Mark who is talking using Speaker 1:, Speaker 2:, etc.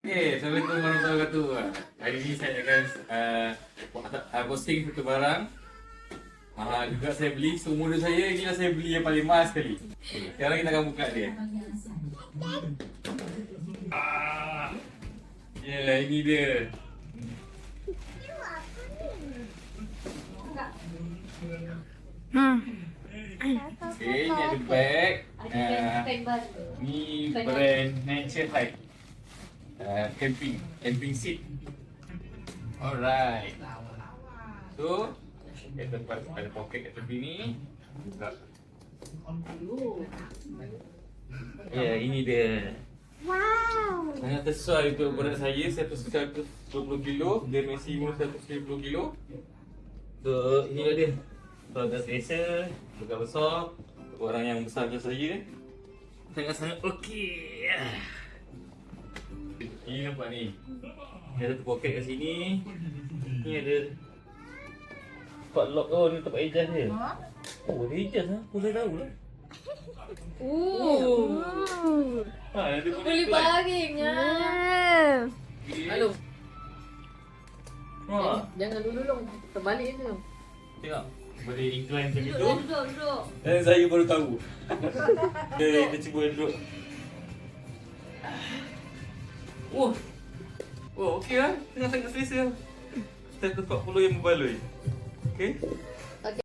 Speaker 1: Okay, Assalamualaikum warahmatullahi wabarakatuh. Hari ini saya akan posting satu barang. Juga saya beli, seumur hidup saya inilah saya beli yang paling mahal sekali. Okay, sekarang kita akan buka dia. Ya, ini dia. Okay, ni ada bag. Ni brand Nature Hike. Camping seat. Alright. So, kita dapat ada poket kat tepi ni. Buka. Ya, ini dia.
Speaker 2: Wow.
Speaker 1: Sangat sesuai untuk berat saya. Saya pesen 120 kilo. Dia maksimum 150 kilo. So, inilah dia. So, agak selesa. Agak besar. Untuk orang yang besar macam saya. Sangat-sangat okey. Ini nampak ni. Ni ada satu poket kat sini. Ni ada tempat lock. Oh, ni tempat ejas dia. Oh, ada ejas lah. Pun saya tahu lah. Ada
Speaker 3: Boleh baring ya. Halo. Jangan dulu dong. Terbalik je.
Speaker 1: Tengok. Boleh incline macam itu.
Speaker 3: Duduk.
Speaker 1: Dan saya baru tahu. Kita cuba duduk. Oh, okey lah. Tengah-tengah selesa. Kita 40 yang membaloi. Okey.